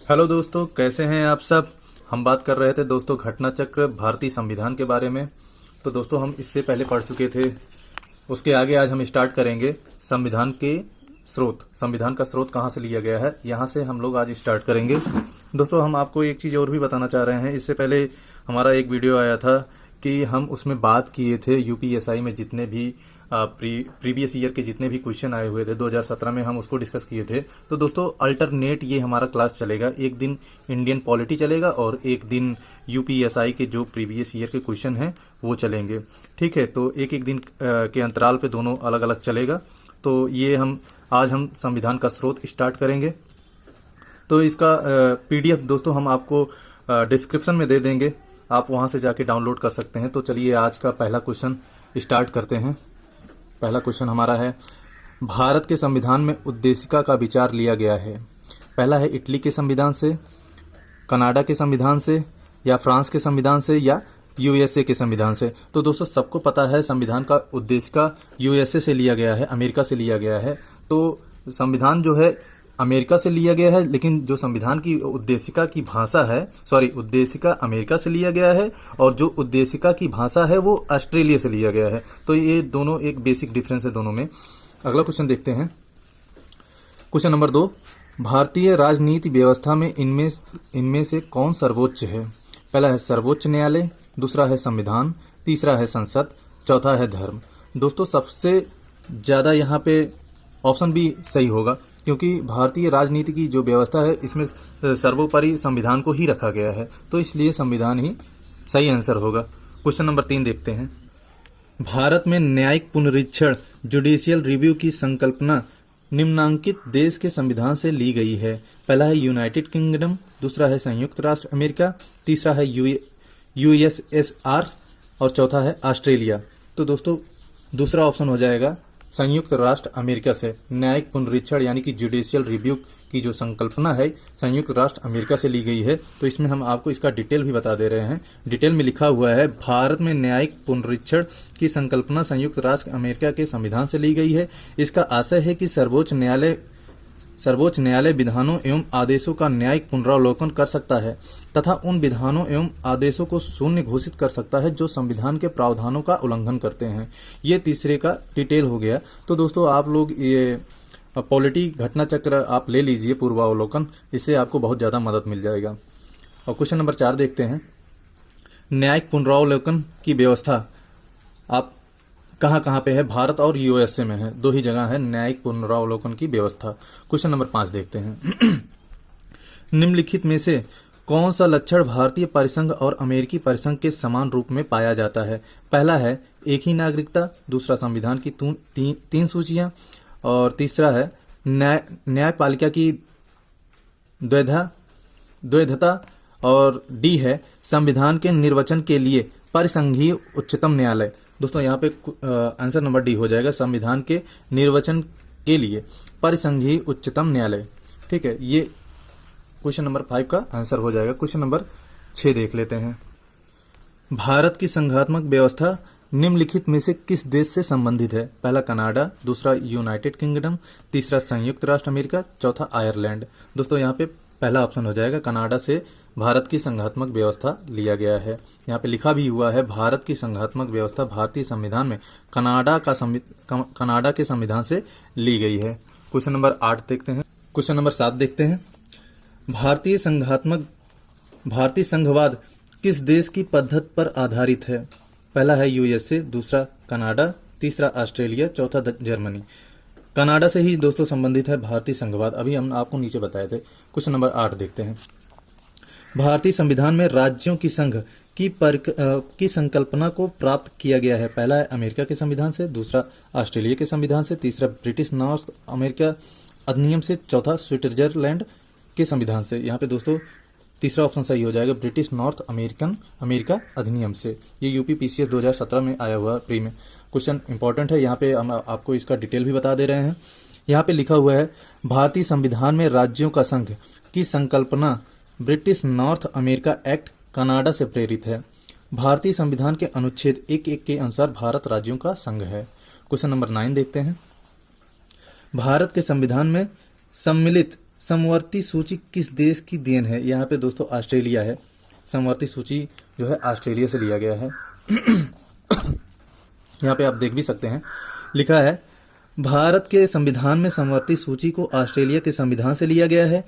Hello दोस्तों, कैसे हैं आप सब। हम बात कर रहे थे दोस्तों घटना चक्र भारतीय संविधान के बारे में। तो दोस्तों हम इससे पहले पढ़ चुके थे। उसके आगे आज हम स्टार्ट करेंगे संविधान के स्रोत। संविधान का स्रोत कहाँ से लिया गया है, यहाँ से हम लोग आज स्टार्ट करेंगे। दोस्तों हम आपको एक चीज़ और भी बताना चाह रहे हैं। इससे पहले हमारा एक वीडियो आया था कि हम उसमें बात किए थे यूपीएसआई में जितने भी प्रीवियस ईयर के जितने भी क्वेश्चन आए हुए थे 2017 में, हम उसको डिस्कस किए थे। तो दोस्तों अल्टरनेट ये हमारा क्लास चलेगा। एक दिन इंडियन पॉलिटी चलेगा और एक दिन यूपीएसआई के जो प्रीवियस ईयर के क्वेश्चन हैं वो चलेंगे। ठीक है, तो एक एक दिन के अंतराल पे दोनों अलग अलग चलेगा। तो ये आज हम संविधान का स्रोत स्टार्ट करेंगे। तो इसका पीडीएफ दोस्तों हम आपको डिस्क्रिप्शन में दे देंगे, आप वहां से जाके डाउनलोड कर सकते हैं। तो चलिए आज का पहला क्वेश्चन स्टार्ट करते हैं। पहला क्वेश्चन हमारा है, भारत के संविधान में उद्देशिका का विचार लिया गया है। पहला है इटली के संविधान से, कनाडा के संविधान से, या फ्रांस के संविधान से, या यूएसए के संविधान से। तो दोस्तों सबको पता है संविधान का उद्देशिका यूएसए से लिया गया है, अमेरिका से लिया गया है। तो संविधान जो है अमेरिका से लिया गया है, लेकिन जो संविधान की उद्देशिका की भाषा है, उद्देशिका अमेरिका से लिया गया है और जो उद्देशिका की भाषा है वो ऑस्ट्रेलिया से लिया गया है। तो ये दोनों एक बेसिक डिफरेंस है दोनों में। अगला क्वेश्चन देखते हैं। क्वेश्चन नंबर 2, भारतीय राजनीति व्यवस्था में इनमें से कौन सर्वोच्च है। पहला है सर्वोच्च न्यायालय, दूसरा है संविधान, तीसरा है संसद, चौथा है धर्म। दोस्तों सबसे ज्यादा यहाँ पे ऑप्शन भी सही होगा, क्योंकि भारतीय राजनीति की जो व्यवस्था है इसमें सर्वोपरि संविधान को ही रखा गया है, तो इसलिए संविधान ही सही आंसर होगा। क्वेश्चन नंबर 3 देखते हैं। भारत में न्यायिक पुनरीक्षण जुडिशियल रिव्यू की संकल्पना निम्नांकित देश के संविधान से ली गई है। पहला है यूनाइटेड किंगडम, दूसरा है संयुक्त राष्ट्र अमेरिका, तीसरा है यूएसएसआर और चौथा है ऑस्ट्रेलिया। तो दोस्तों दूसरा ऑप्शन हो जाएगा संयुक्त राष्ट्र अमेरिका से। न्यायिक पुनरीक्षण यानी कि जुडिशियल रिव्यू की जो संकल्पना है संयुक्त राष्ट्र अमेरिका से ली गई है। तो इसमें हम आपको इसका डिटेल भी बता दे रहे हैं। डिटेल में लिखा हुआ है, भारत में न्यायिक पुनरीक्षण की संकल्पना संयुक्त राष्ट्र अमेरिका के संविधान से ली गई है। इसका आशय है कि सर्वोच्च न्यायालय विधानों एवं आदेशों का न्यायिक पुनरावलोकन कर सकता है तथा उन विधानों एवं आदेशों को शून्य घोषित कर सकता है जो संविधान के प्रावधानों का उल्लंघन करते हैं। ये तीसरे का डिटेल हो गया। तो दोस्तों आप लोग ये पॉलिटी घटना चक्र आप ले लीजिए पूर्वावलोकन, इससे आपको बहुत ज्यादा मदद मिल जाएगा। और क्वेश्चन नंबर 4 देखते हैं। न्यायिक पुनरावलोकन की व्यवस्था आप कहाँ पे है, भारत और यूएसए में है, दो ही जगह है न्यायिक पुनरावलोकन की व्यवस्था। क्वेश्चन नंबर 5 देखते हैं। निम्नलिखित में से कौन सा लक्षण भारतीय परिसंघ और अमेरिकी परिसंघ के समान रूप में पाया जाता है। पहला है एक ही नागरिकता, दूसरा संविधान की तीन सूचियां और तीसरा है न्यायपालिका की द्वैधता और डी है संविधान के निर्वचन के लिए परिसंघीय उच्चतम न्यायालय। दोस्तों यहाँ पे आंसर नंबर डी हो जाएगा, संविधान के निर्वचन के लिए परिसंघीय उच्चतम न्यायालय। ठीक है, ये क्वेश्चन नंबर 5 का आंसर हो जाएगा। क्वेश्चन नंबर 6 देख लेते हैं। भारत की संघात्मक व्यवस्था निम्नलिखित में से किस देश से संबंधित है। पहला कनाडा, दूसरा यूनाइटेड किंगडम, तीसरा संयुक्त राष्ट्र अमेरिका, चौथा आयरलैंड। दोस्तों यहाँ पे पहला ऑप्शन हो जाएगा, कनाडा से भारत की संघात्मक व्यवस्था लिया गया है। यहाँ पे लिखा भी हुआ है भारत की संघात्मक व्यवस्था भारतीय संविधान में कनाडा के संविधान से ली गई है। क्वेश्चन नंबर 8 देखते हैं। क्वेश्चन नंबर 7 देखते हैं। भारतीय संघवाद किस देश की पद्धति पर आधारित है। पहला है यूएसए, दूसरा कनाडा, तीसरा ऑस्ट्रेलिया, चौथा जर्मनी। कनाडा से ही दोस्तों संबंधित है भारतीय संघवाद, अभी हम आपको नीचे बताए थे। क्वेश्चन नंबर 8 देखते हैं। भारतीय संविधान में राज्यों की संघ की संकल्पना को प्राप्त किया गया है। पहला है अमेरिका के संविधान से, दूसरा ऑस्ट्रेलिया के संविधान से, तीसरा ब्रिटिश नॉर्थ अमेरिका अधिनियम से, चौथा स्विट्जरलैंड के संविधान से। यहाँ पे दोस्तों तीसरा ऑप्शन सही हो जाएगा, ब्रिटिश नॉर्थ अमेरिका अधिनियम से। ये यूपीपीसीएस 2017 में आया हुआ प्री में क्वेश्चन इंपॉर्टेंट है। यहाँ पे हम आपको इसका डिटेल भी बता दे रहे हैं। यहाँ पे लिखा हुआ है भारतीय संविधान में राज्यों का संघ की संकल्पना British north America act Canada से प्रेरित है। भारतीय संविधान के अनुच्छेद 1(1) के अनुसार भारत राज्यों का संघ है। क्वेश्चन नंबर 9 देखते हैं। भारत के संविधान में सम्मिलित समवर्ती सूची किस देश की देन है? यहाँ पे दोस्तों ऑस्ट्रेलिया है। समवर्ती सूची जो है ऑस्ट्रेलिया से लिया गया है। यहाँ पे आप देख भी सकते हैं, लिखा है भारत के संविधान में समवर्ती सूची को ऑस्ट्रेलिया के संविधान से लिया गया है।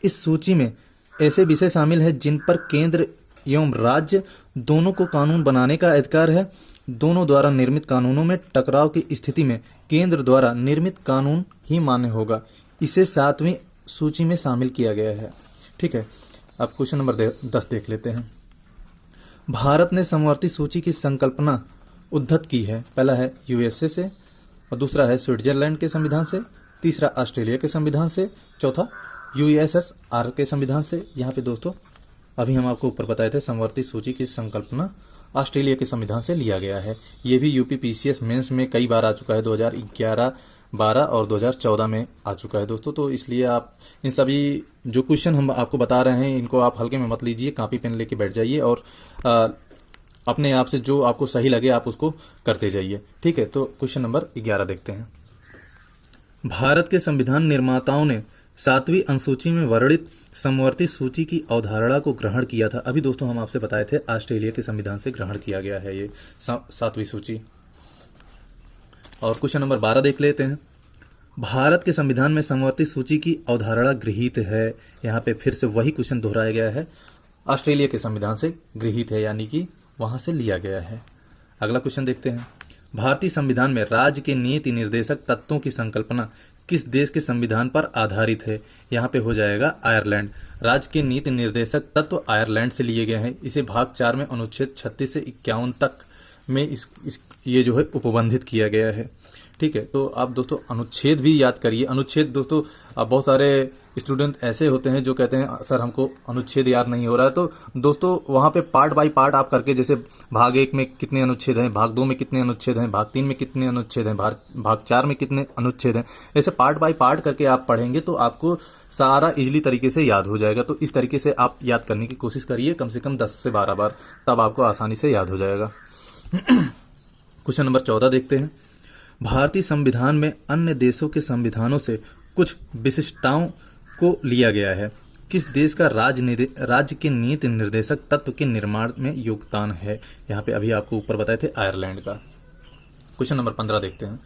इस सूची में ऐसे विषय शामिल है जिन पर केंद्र एवं राज्य दोनों को कानून बनाने का अधिकार है। दोनों द्वारा निर्मित कानूनों में टकराव की स्थिति में केंद्र द्वारा निर्मित कानून ही मान्य होगा। इसे 7वीं सूची में शामिल किया गया है। ठीक है, अब क्वेश्चन नंबर 10 देख लेते हैं। भारत ने समवर्ती सूची की संकल्पना उद्धत की है। पहला है यूएसए से, और दूसरा है स्विट्जरलैंड के संविधान से, तीसरा ऑस्ट्रेलिया के संविधान से, चौथा यूएसएसआर के संविधान से। यहाँ पे दोस्तों अभी हम आपको ऊपर बताए थे समवर्ती सूची की संकल्पना ऑस्ट्रेलिया के संविधान से लिया गया है। ये भी यूपी पीसीएस मेंस में कई बार आ चुका है, 2011, 12 और 2014 में आ चुका है दोस्तों। तो इसलिए आप इन सभी जो क्वेश्चन हम आपको बता रहे हैं इनको आप हल्के में मत लीजिए, कॉपी पेन लेके बैठ जाइए और अपने आप से जो आपको सही लगे आप उसको करते जाइए। ठीक है, तो क्वेश्चन नंबर 11 देखते हैं। भारत के संविधान निर्माताओं ने 7वीं अनुसूची में वर्णित समवर्ती सूची की अवधारणा को ग्रहण किया था। अभी दोस्तों हम आपसे बताए थे ऑस्ट्रेलिया के संविधान से ग्रहण किया गया है ये 7वीं सूची। और क्वेश्चन नंबर 12 देख लेते हैं। भारत के संविधान में समवर्ती सूची की अवधारणा गृहीत है। यहाँ पे फिर से वही क्वेश्चन दोहराया गया है, ऑस्ट्रेलिया के संविधान से गृहीत है यानी कि वहां से लिया गया है। अगला क्वेश्चन देखते हैं। भारतीय संविधान में राज्य के नीति निर्देशक तत्वों की संकल्पना किस देश के संविधान पर आधारित है? यहाँ पे हो जाएगा आयरलैंड। राज्य के नीति निर्देशक तत्व आयरलैंड से लिए गए हैं। इसे भाग 4 में अनुच्छेद 36 से 51 तक में ये जो है उपबंधित किया गया है। ठीक है, तो आप दोस्तों अनुच्छेद भी याद करिए। अनुच्छेद दोस्तों अब बहुत सारे स्टूडेंट ऐसे होते हैं जो कहते हैं सर हमको अनुच्छेद याद नहीं हो रहा है। तो दोस्तों वहाँ पे पार्ट बाय पार्ट आप करके, जैसे भाग 1 में कितने अनुच्छेद हैं, भाग 2 में कितने अनुच्छेद हैं, भाग 3 में कितने अनुच्छेद हैं, भाग 4 में कितने अनुच्छेद हैं, ऐसे पार्ट बाय पार्ट करके आप पढ़ेंगे तो आपको सारा इजीली तरीके से याद हो जाएगा। तो इस तरीके से आप याद करने की कोशिश करिए कम से कम 10 से 12 बार, तब आपको आसानी से याद हो जाएगा। क्वेश्चन नंबर 14 देखते हैं। भारतीय संविधान में अन्य देशों के संविधानों से कुछ विशिष्टताओं को लिया गया है। किस देश का राज्य के नीति निर्देशक तत्व के निर्माण में योगदान है? यहाँ पे अभी आपको ऊपर बताए थे आयरलैंड का। क्वेश्चन नंबर 15 देखते हैं।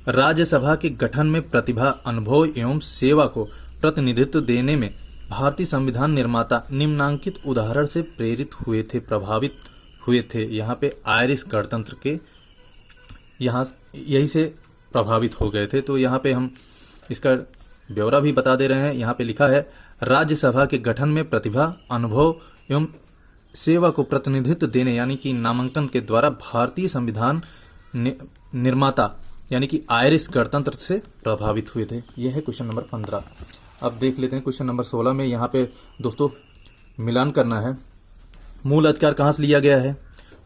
राज्यसभा के गठन में प्रतिभा, अनुभव एवं सेवा को प्रतिनिधित्व देने में भारतीय संविधान निर्माता निम्नांकित उदाहरण से प्रेरित हुए थे, प्रभावित हुए थे। यहाँ पे आयरिश गणतंत्र के यही से प्रभावित हो गए थे। तो यहाँ पे हम इसका ब्यौरा भी बता दे रहे हैं। यहाँ पे लिखा है राज्यसभा के गठन में प्रतिभा, अनुभव एवं सेवा को प्रतिनिधित्व देने यानी कि नामांकन के द्वारा भारतीय संविधान निर्माता यानी कि आयरिश गणतंत्र से प्रभावित हुए थे। यह है क्वेश्चन नंबर 15। अब देख लेते हैं क्वेश्चन नंबर 16 में। यहाँ पे दोस्तों मिलान करना है। मूल अधिकार कहाँ से लिया गया है?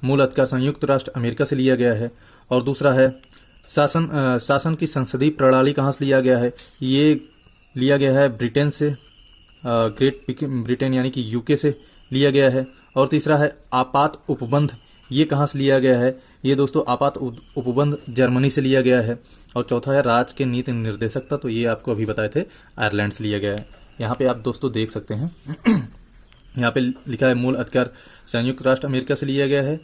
मूल अधिकार संयुक्त राष्ट्र अमेरिका से लिया गया है। और दूसरा है शासन की संसदीय प्रणाली कहाँ से लिया गया है? ये लिया गया है ब्रिटेन से, ग्रेट ब्रिटेन यानी कि यूके से लिया गया है। और तीसरा है आपात उपबंध, ये कहाँ से लिया गया है? ये दोस्तों आपात उपबंध जर्मनी से लिया गया है। और चौथा है राज्य के नीति निर्देशक था, तो ये आपको अभी बताए थे आयरलैंड से लिया गया है। यहाँ पे आप दोस्तों देख सकते हैं यहाँ पे लिखा है मूल अधिकार संयुक्त राष्ट्र अमेरिका से लिया गया है।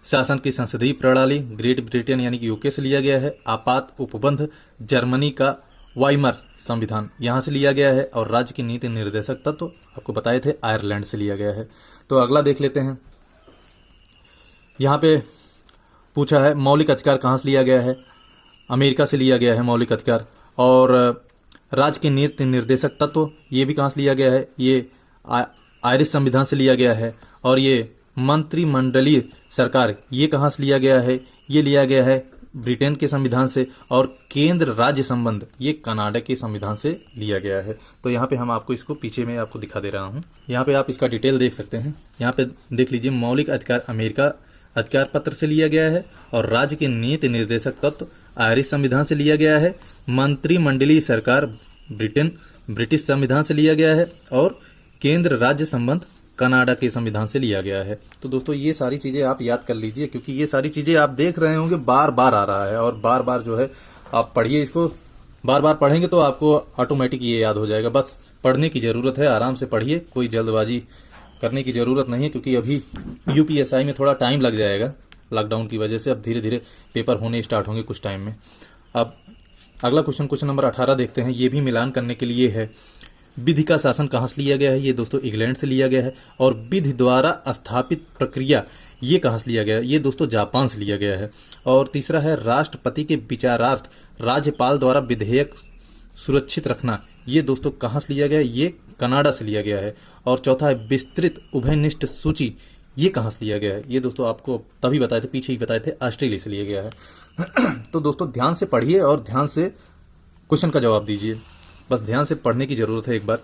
शासन की संसदीय प्रणाली ग्रेट ब्रिटेन यानी कि यूके से लिया गया है। आपात उपबंध जर्मनी का वाइमर संविधान यहाँ से लिया गया है। और राज्य की नीति निर्देशक तत्व आपको बताए थे आयरलैंड से लिया गया है। तो अगला देख लेते हैं। यहाँ पे पूछा है मौलिक अधिकार कहाँ से लिया गया है? अमेरिका से लिया गया है मौलिक अधिकार। और राज्य के नीति निर्देशक तत्व ये भी कहाँ से लिया गया है? ये आयरिश संविधान से लिया गया है। और ये मंत्रिमंडलीय सरकार ये कहाँ से लिया गया है? ये लिया गया है ब्रिटेन के संविधान से। और केंद्र राज्य संबंध ये कनाडा के संविधान से लिया गया है। तो यहाँ पे हम आपको इसको पीछे में आपको दिखा दे रहा हूँ। यहाँ पे आप इसका डिटेल देख सकते हैं। यहाँ पे देख लीजिए मौलिक अधिकार अमेरिका अधिकार पत्र से लिया गया है। और राज्य के नीति निर्देशक तत्व आयरिश संविधान से लिया गया है। मंत्रिमंडलीय सरकार ब्रिटिश संविधान से लिया गया है। और केंद्र राज्य संबंध कनाडा के संविधान से लिया गया है। तो दोस्तों ये सारी चीजें आप याद कर लीजिए, क्योंकि ये सारी चीजें आप देख रहे होंगे बार बार आ रहा है और बार बार जो है आप पढ़िए इसको, बार बार पढ़ेंगे तो आपको ऑटोमेटिक ये याद हो जाएगा। बस पढ़ने की ज़रूरत है, आराम से पढ़िए, कोई जल्दबाजी करने की ज़रूरत नहीं है, क्योंकि अभी यूपीएसआई में थोड़ा टाइम लग जाएगा लॉकडाउन की वजह से। अब धीरे धीरे पेपर होने स्टार्ट होंगे कुछ टाइम में। अब अगला क्वेश्चन नंबर 18 देखते हैं। ये भी मिलान करने के लिए है। विधि का शासन कहाँ से लिया गया है? ये दोस्तों इंग्लैंड से लिया गया है। और विधि द्वारा स्थापित प्रक्रिया ये कहाँ से लिया गया है? ये दोस्तों जापान से लिया गया है। और तीसरा है राष्ट्रपति के विचारार्थ राज्यपाल द्वारा विधेयक सुरक्षित रखना, ये दोस्तों कहाँ से लिया गया है? ये कनाडा से लिया गया है। और चौथा है विस्तृत उभयनिष्ठ सूची, ये कहाँ से लिया गया है? ये दोस्तों आपको तभी बताए थे, पीछे ही बताए थे, ऑस्ट्रेलिया से लिया गया है। तो दोस्तों ध्यान से पढ़िए और ध्यान से क्वेश्चन का जवाब दीजिए। बस ध्यान से पढ़ने की जरूरत है एक बार।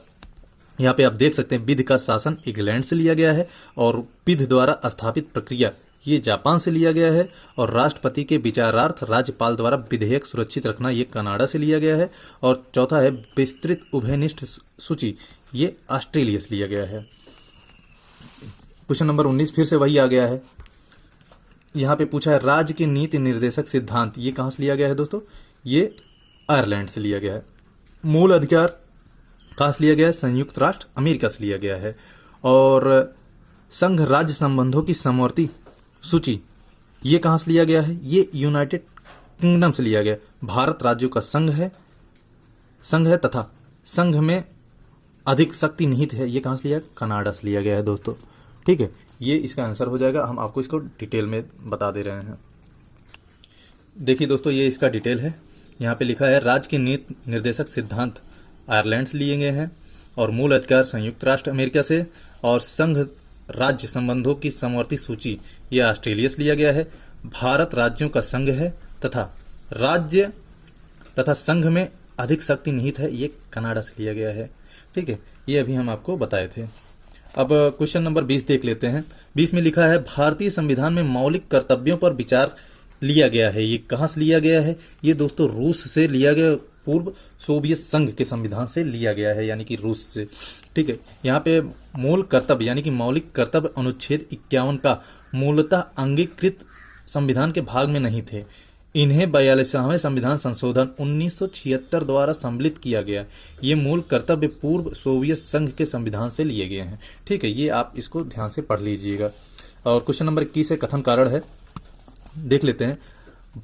यहाँ पे आप देख सकते हैं विधि का शासन इंग्लैंड से लिया गया है, और विधि द्वारा स्थापित प्रक्रिया ये जापान से लिया गया है, और राष्ट्रपति के विचारार्थ राज्यपाल द्वारा विधेयक सुरक्षित रखना ये कनाडा से लिया गया है। और चौथा है विस्तृत उभयनिष्ठ सूची, ये ऑस्ट्रेलिया से लिया गया है। क्वेश्चन नंबर 19 फिर से वही आ गया है। यहाँ पे पूछा है राज्य के नीति निर्देशक सिद्धांत, ये कहाँ से लिया गया है दोस्तों? ये आयरलैंड से लिया गया है। मूल अधिकार कहाँ से लिया गया है? संयुक्त राष्ट्र अमेरिका से लिया गया है। और संघ राज्य संबंधों की समवर्ती सूची ये कहाँ से लिया गया है? ये यूनाइटेड किंगडम से लिया गया। भारत राज्यों का संघ है तथा संघ में अधिक शक्ति निहित है, ये कहाँ से लिया? कनाडा से लिया गया है दोस्तों। ठीक है, ये इसका आंसर हो जाएगा। हम आपको इसको डिटेल में बता दे रहे हैं। देखिए दोस्तों, ये इसका डिटेल है। यहाँ पे लिखा है राज्य के नीति निर्देशक सिद्धांत आयरलैंड से लिए गए हैं, और मूल अधिकार संयुक्त राष्ट्र अमेरिका से, और संघ राज्य संबंधों की समवर्ती सूची ये ऑस्ट्रेलिया से लिया गया है। भारत राज्यों का संघ है तथा राज्य तथा संघ में अधिक शक्ति निहित है, ये कनाडा से लिया गया है। ठीक है, ये अभी हम आपको बताए थे। अब क्वेश्चन नंबर 20 देख लेते हैं। 20 में लिखा है भारतीय संविधान में मौलिक कर्तव्यों पर विचार लिया गया है, ये कहाँ से लिया गया है? ये दोस्तों रूस से लिया गया, पूर्व सोवियत संघ के संविधान से लिया गया है, यानी कि रूस से। ठीक है, यहाँ पे मूल कर्तव्य यानी कि मौलिक कर्तव्य अनुच्छेद 51 का मूलतः अंगीकृत संविधान के भाग में नहीं थे। इन्हें 42वें संविधान संशोधन 1976 द्वारा सम्मिलित किया गया। ये मूल कर्तव्य पूर्व सोवियत संघ के संविधान से लिए गए हैं। ठीक है, ये आप इसको ध्यान से पढ़ लीजिएगा। और क्वेश्चन नंबर 21 कथन कारण है, देख लेते हैं।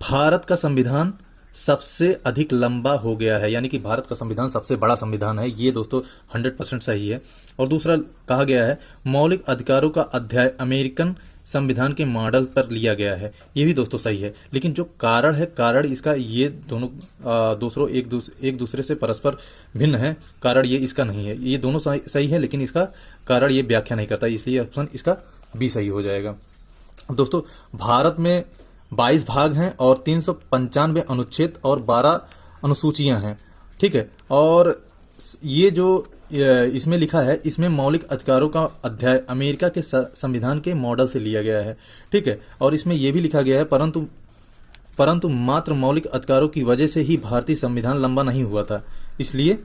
भारत का संविधान सबसे अधिक लंबा हो गया है, यानी कि भारत का संविधान सबसे बड़ा संविधान है, ये दोस्तों 100% सही है। और दूसरा कहा गया है मौलिक अधिकारों का अध्याय अमेरिकन संविधान के मॉडल पर लिया गया है, ये भी दोस्तों सही है। लेकिन जो कारण है, कारण इसका ये दोनों दूसरों एक दूसरे से परस्पर भिन्न है। कारण ये इसका नहीं है, ये दोनों सही है, लेकिन इसका कारण ये व्याख्या नहीं करता, इसलिए ऑप्शन इसका बी सही हो जाएगा। दोस्तों भारत में 22 भाग हैं और 395 अनुच्छेद और 12 अनुसूचियां हैं। ठीक है, और ये जो इसमें लिखा है, इसमें मौलिक अधिकारों का अध्याय अमेरिका के संविधान के मॉडल से लिया गया है। ठीक है, और इसमें यह भी लिखा गया है परंतु मात्र मौलिक अधिकारों की वजह से ही भारतीय संविधान लंबा नहीं हुआ था। इसलिए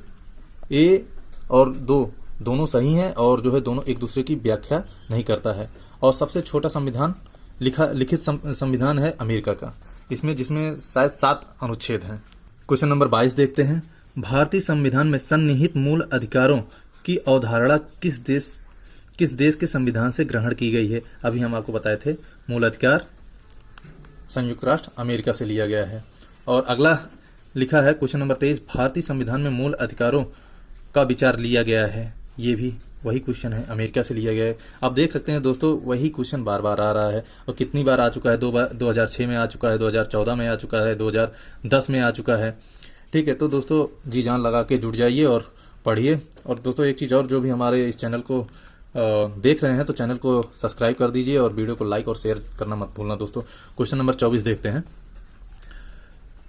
ए और दोनों सही हैं, और जो है दोनों एक दूसरे की व्याख्या नहीं करता है। और सबसे छोटा संविधान लिखित संविधान है अमेरिका का, जिसमें शायद 7 अनुच्छेद हैं। क्वेश्चन नंबर 22 देखते हैं। भारतीय संविधान में सन्निहित मूल अधिकारों की अवधारणा किस देश के संविधान से ग्रहण की गई है? अभी हम आपको बताए थे, मूल अधिकार संयुक्त राष्ट्र अमेरिका से लिया गया है। और अगला लिखा है क्वेश्चन नंबर 23, भारतीय संविधान में मूल अधिकारों का विचार लिया गया है, ये भी वही क्वेश्चन है, अमेरिका से लिया गया है। आप देख सकते हैं दोस्तों, वही क्वेश्चन बार बार आ रहा है, और कितनी बार आ चुका है, 2006 में आ चुका है, 2014 में आ चुका है, 2010 में आ चुका है। ठीक है, तो दोस्तों जी जान लगा के जुड़ जाइए और पढ़िए। और दोस्तों एक चीज़ और, जो भी हमारे इस चैनल को देख रहे हैं तो चैनल को सब्सक्राइब कर दीजिए और वीडियो को लाइक और शेयर करना मत भूलना दोस्तों। क्वेश्चन नंबर 24 देखते हैं।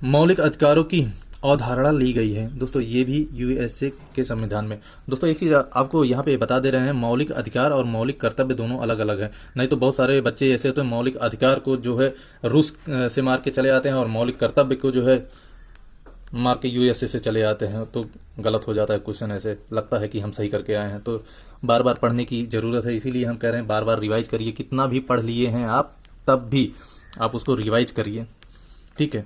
मौलिक अधिकारों की अवधारणा ली गई है दोस्तों, ये भी यूएसए के संविधान में। दोस्तों एक चीज़ आपको यहाँ पे बता दे रहे हैं, मौलिक अधिकार और मौलिक कर्तव्य दोनों अलग अलग हैं। नहीं तो बहुत सारे बच्चे ऐसे होते हैं, मौलिक अधिकार को जो है रूस से मार के चले आते हैं और मौलिक कर्तव्य को जो है मार के यूएसए से चले आते हैं, तो गलत हो जाता है क्वेश्चन। ऐसे लगता है कि हम सही करके आए हैं, तो बार बार पढ़ने की ज़रूरत है। इसीलिए हम कह रहे हैं बार बार रिवाइज करिए, कितना भी पढ़ लिए हैं आप तब भी आप उसको रिवाइज करिए। ठीक है,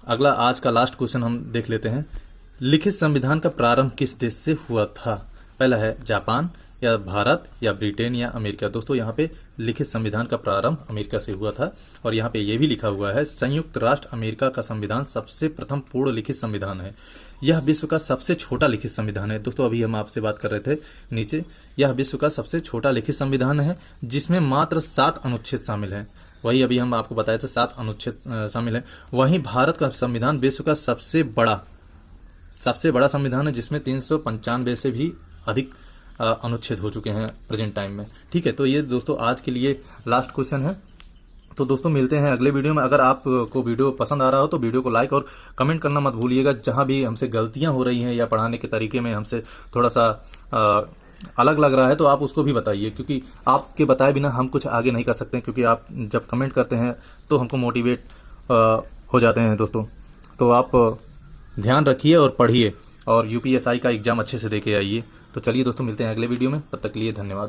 अगला आज का लास्ट क्वेश्चन हम देख लेते हैं। लिखित संविधान का प्रारंभ किस देश से हुआ था? पहला है जापान या भारत या ब्रिटेन या अमेरिका। दोस्तों यहाँ पे लिखित संविधान का प्रारंभ अमेरिका से हुआ था और यहाँ पे ये भी लिखा हुआ है संयुक्त राष्ट्र अमेरिका का संविधान सबसे प्रथम पूर्ण लिखित संविधान है। यह विश्व का सबसे छोटा लिखित संविधान है। दोस्तों अभी हम आपसे बात कर रहे थे नीचे, यह विश्व का सबसे छोटा लिखित संविधान है जिसमें मात्र 7 अनुच्छेद शामिल हैं। वही अभी हम आपको बताए थे 7 अनुच्छेद शामिल हैं। वहीं भारत का संविधान विश्व का सबसे बड़ा संविधान है जिसमें 395 से भी अधिक अनुच्छेद हो चुके हैं प्रेजेंट टाइम में। ठीक है, तो ये दोस्तों आज के लिए लास्ट क्वेश्चन है। तो दोस्तों मिलते हैं अगले वीडियो में। अगर आपको वीडियो पसंद आ रहा हो तो वीडियो को लाइक और कमेंट करना मत भूलिएगा। जहां भी हमसे गलतियां हो रही हैं या पढ़ाने के तरीके में हमसे थोड़ा सा अलग लग रहा है तो आप उसको भी बताइए, क्योंकि आपके बताए बिना हम कुछ आगे नहीं कर सकते, क्योंकि आप जब कमेंट करते हैं तो हमको मोटिवेट हो जाते हैं दोस्तों। तो आप ध्यान रखिए और पढ़िए और यूपीएसआई का एग्जाम अच्छे से देके आइए। तो चलिए दोस्तों मिलते हैं अगले वीडियो में, तब तक के लिए धन्यवाद।